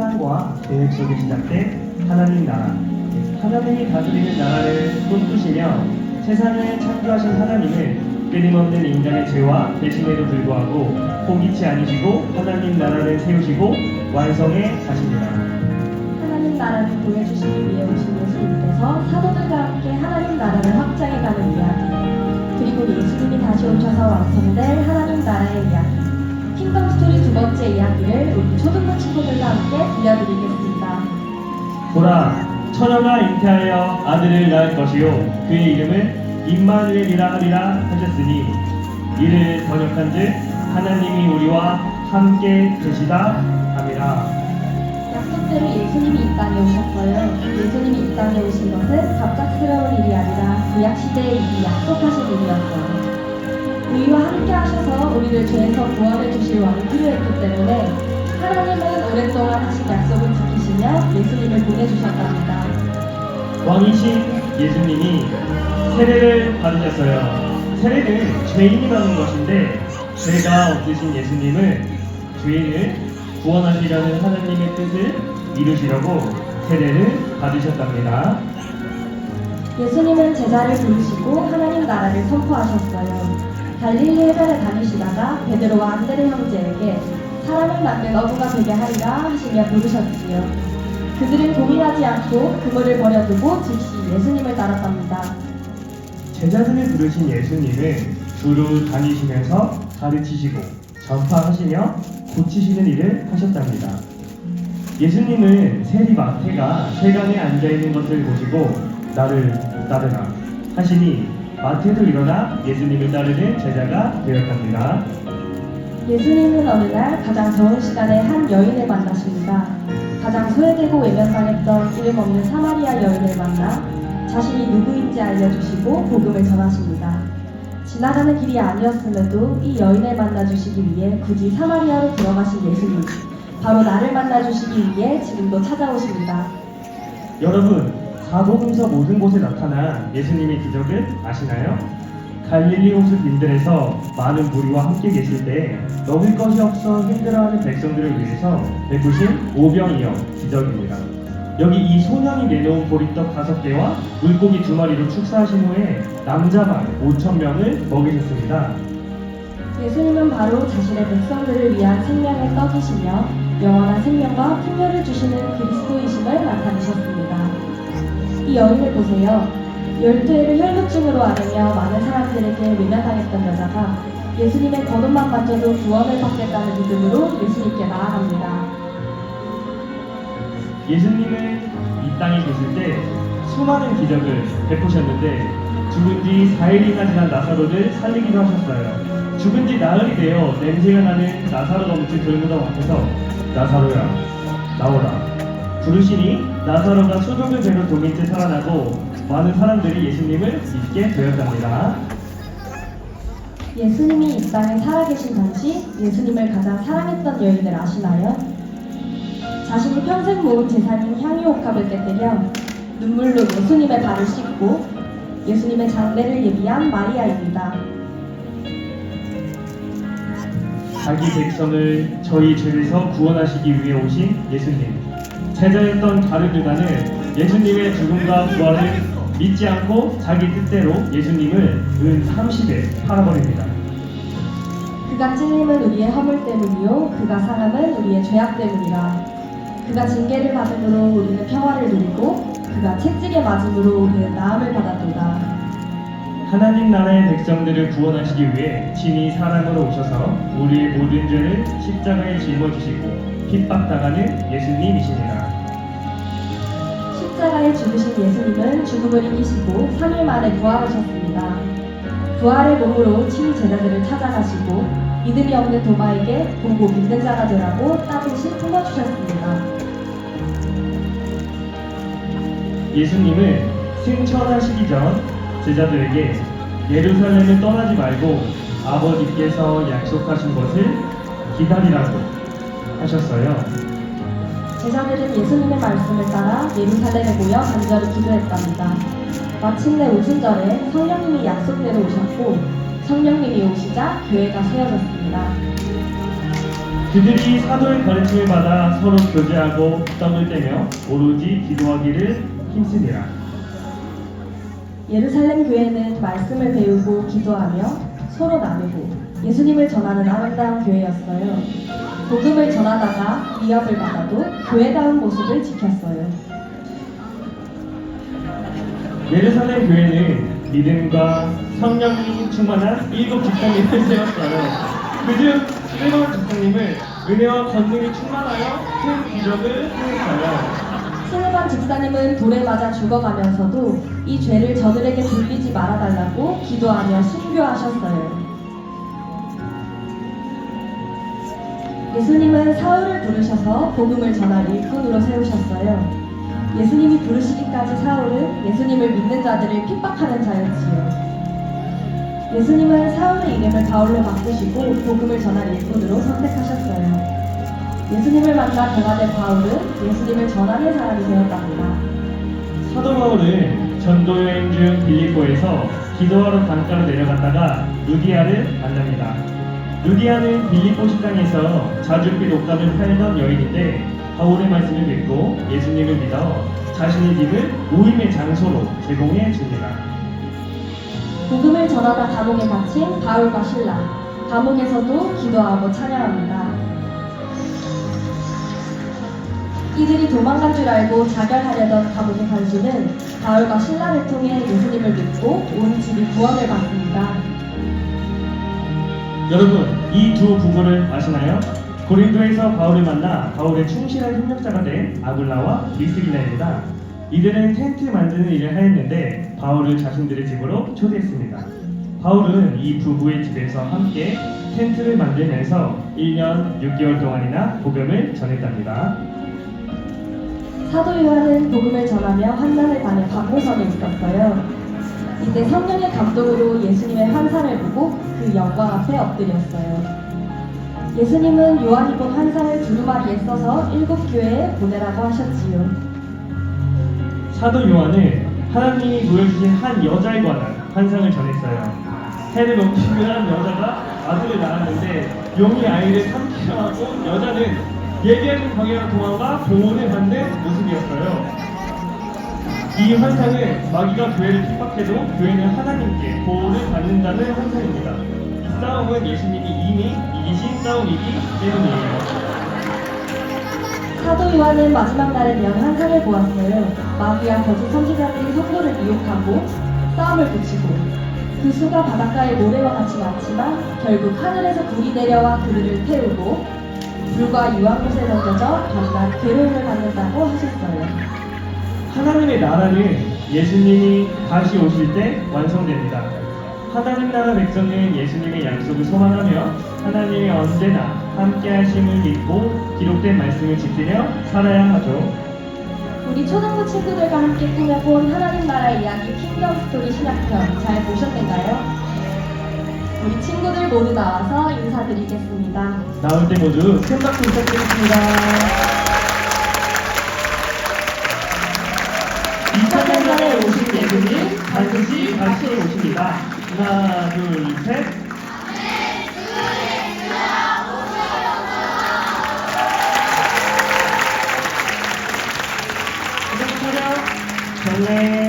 사랑과 계획 속에 시작된 하나님 나라. 하나님이 다스리는 나라를 꿈꾸시며 세상을 창조하신 하나님을 끊임없는 인간의 죄와 배신에도 불구하고 포기치 않으시고 하나님 나라를 세우시고 완성해 가십니다. 하나님 나라를 보여주시기 위해 오신 예수님께서 사도들과 함께 하나님 나라를 확장해가는 이야기, 그리고 예수님이 다시 오셔서 완성될 하나님 나라의 이야기, 킹덤 스토리 두 번째 이야기를 우리 초등부 친구들과 함께 들려드리겠습니다. 보라, 처녀가 잉태하여 아들을 낳을 것이요 그의 이름을 임마누엘이라 하리라 하셨으니 이를 번역한즉 하나님이 우리와 함께 계시다 함이라. 약속대로 예수님이 이 땅에 오셨어요. 예수님이 이 땅에 오신 것은 갑작스러운 일이 아니라 구약시대에 이미 약속하신 일이었어요. 우리와 함께 하셔서 우리를 죄에서 구원해 주실 왕이 필요했기 때문에 하나님은 오랫동안 하신 약속을 지키시며 예수님을 보내주셨답니다. 왕이신 예수님이 세례를 받으셨어요. 세례는 죄인이 받는 것인데 죄가 없으신 예수님은 죄인을 구원하시려는 하나님의 뜻을 이루시려고 세례를 받으셨답니다. 예수님은 제자를 부르시고 하나님 나라를 선포하셨어요. 갈릴리 해변에 다니시다가 베드로와 안드레 형제에게 사람을 만든 어부가 되게 하리라 하시며 부르셨지요. 그들은 고민하지 않고 그물을 버려두고 즉시 예수님을 따랐답니다. 제자들을 부르신 예수님은 주로 다니시면서 가르치시고 전파하시며 고치시는 일을 하셨답니다. 예수님은 세리 마태가 세간에 앉아있는 것을 보시고 나를 따르라 하시니 마태도 일어나 예수님을 따르는 제자가 되었답니다. 예수님은 어느 날 가장 더운 시간에 한 여인을 만나십니다. 가장 소외되고 외면당했던 이름 없는 사마리아 여인을 만나 자신이 누구인지 알려주시고 복음을 전하십니다. 지나가는 길이 아니었음에도 이 여인을 만나주시기 위해 굳이 사마리아로 들어가신 예수님, 바로 나를 만나주시기 위해 지금도 찾아오십니다. 여러분, 사복음서 모든 곳에 나타난 예수님의 기적을 아시나요? 갈릴리 호수 빈들에서 많은 무리와 함께 계실 때 먹을 것이 없어 힘들어하는 백성들을 위해서 베푸신 오병이어 기적입니다. 여기 이 소년이 내놓은 보리떡 5개와 물고기 2마리로 축사하신 후에 남자만 5,000명을 먹이셨습니다. 예수님은 바로 자신의 백성들을 위한 생명의 떡이시며 영원한 생명과 풍요를 주시는 그리스도이심을 나타내셨습니다. 이 여인을 보세요. 12해를 혈루증으로 앓으며 많은 사람들에게 외면당했던 여자가 예수님의 겉옷만 만져도 구원을 받겠다는 믿음으로 예수님께 나아갑니다. 예수님은 이 땅에 계실 때 수많은 기적을 베푸셨는데 죽은 지 4일이나 지난 나사로를 살리기도 하셨어요. 죽은 지 나흘이 되어 냄새가 나는 나사로가 묻힌 돌무덤 앞에서 나사로야 나오라 부르시니 나사로가 수족을 배로 동인 채 살아나고 많은 사람들이 예수님을 믿게 되었답니다. 예수님이 이 땅에 살아계신 당시 예수님을 가장 사랑했던 여인을 아시나요? 자신이 평생 모은 재산인 향유옥합을 깨뜨려 눈물로 예수님의 발을 씻고 예수님의 장례를 예비한 마리아입니다. 자기 백성을 저희 죄에서 구원하시기 위해 오신 예수님. 제자였던 다른 유다는 예수님의 죽음과 부활을 믿지 않고 자기 뜻대로 예수님을 은 30에 팔아버립니다. 그가 찔림은 우리의 허물 때문이요 그가 상함은 우리의 죄악 때문이라. 그가 징계를 받음으로 우리는 평화를 누리고 그가 채찍에 맞음으로 우리는 나음을 받았도다. 하나님 나라의 백성들을 구원하시기 위해 친히 사람으로 오셔서 우리의 모든 죄를 십자가에 짊어지시고 핍박당하는 예수님이시니라. 십자가에 죽으신 예수님은 죽음을 이기시고 3일 만에 부활하셨습니다. 부활의 몸으로 친히 제자들을 찾아가시고 믿음이 없는 도마에게 보고 믿는 자가 되라고 따뜻이 품어주셨습니다. 예수님은 승천하시기 전 제자들에게 예루살렘을 떠나지 말고 아버지께서 약속하신 것을 기다리라고 하셨어요. 제자들은 예수님의 말씀을 따라 예루살렘에 모여 간절히 기도했답니다. 마침내 오순절에 성령님이 약속대로 오셨고 성령님이 오시자 교회가 세워졌습니다. 그들이 사도의 가르침을 받아 서로 교제하고 떡을 떼며 오로지 기도하기를 힘쓰니라. 예루살렘 교회는 말씀을 배우고 기도하며 서로 나누고 예수님을 전하는 아름다운 교회였어요. 복음을 전하다가 위협을 받아도 교회다운 모습을 지켰어요. 예루살렘 교회는 믿음과 성령이 충만한 7 집사님을 세웠어요. 그중 7 집사님을 은혜와 권능이 충만하여 큰 기적을 행했어요. 스데반 집사님은 돌에 맞아 죽어가면서도 이 죄를 저들에게 돌리지 말아달라고 기도하며 순교하셨어요. 예수님은 사울을 부르셔서 복음을 전할 일꾼으로 세우셨어요. 예수님이 부르시기까지 사울은 예수님을 믿는 자들을 핍박하는 자였지요. 예수님은 사울의 이름을 바울로 바꾸시고 복음을 전할 일꾼으로 선택하셨어요. 예수님을 만나 변화된 바울은 예수님을 전하는 사람이 되었답니다. 사도 바울은 전도 여행 중 빌립보에서 기도하러 강가로 내려갔다가 루디아를 만납니다. 루디아는 빌립보 식당에서 자줏빛 옷감을 팔던 여인인데 바울의 말씀을 믿고 예수님을 믿어 자신의 집을 모임의 장소로 제공해 줍니다. 복음을 전하다 감옥에 갇힌 바울과 실라. 감옥에서도 기도하고 찬양합니다. 이들이 도망간 줄 알고 자결하려던 감옥의 간수는 바울과 실라를 통해 예수님을 믿고 온 집이 구원을 받습니다. 여러분, 이 두 부부를 아시나요? 고린도에서 바울을 만나 바울의 충실한 협력자가 된 아굴라와 리스길라입니다. 이들은 텐트 만드는 일을 하였는데 바울을 자신들의 집으로 초대했습니다. 바울은 이 부부의 집에서 함께 텐트를 만들면서 1년 6개월 동안이나 복음을 전했답니다. 사도 요한은 복음을 전하며 환난을 당해 감옥선에 있었어요. 이때 성령의 감동으로 예수님의 환상을 보고 그 영광 앞에 엎드렸어요. 예수님은 요한이 본 환상을 두루마리에 써서 7 교회에 보내라고 하셨지요. 사도 요한은 하나님이 보여주신 한 여자에 관한 환상을 전했어요. 해를 넘기는 여자가 아들을 낳았는데 용이 아이를 삼키려 하고 여자는 예비하는 방향으로 도망가 보호를 받는 모습이었어요. 이 환상은 마귀가 교회를 핍박해도 교회는 하나님께 보호를 받는다는 환상입니다. 이 싸움은 예수님이 이미 이기신 싸움이기 때문이에요. 사도 요한은 마지막 날에 대한 환상을 보았어요. 마귀와 거짓 선지자들이 성도를 미혹하고 싸움을 붙이고 그 수가 바닷가의 모래와 같이 많지만 결국 하늘에서 불이 내려와 그들을 태우고 불과 유황못에 던져져 밤낮 괴로움을 받는다고 하셨어요. 하나님의 나라는 예수님이 다시 오실 때 완성됩니다. 하나님 나라 백성은 예수님의 약속을 소망하며 하나님이 언제나 함께 하심을 믿고 기록된 말씀을 지키며 살아야 하죠. 우리 초등부 친구들과 함께 꾸며본 하나님 나라 이야기 킹덤 스토리 신학편 잘 보셨는가요? 우리 친구들 모두 나와서 인사드리겠습니다. 나올 때 모두 큰 박수 부탁드리겠습니다. 2000년에 오신 예수님 반드시 다시 오십니다. 하나, 둘, 셋. 차렷, 경례.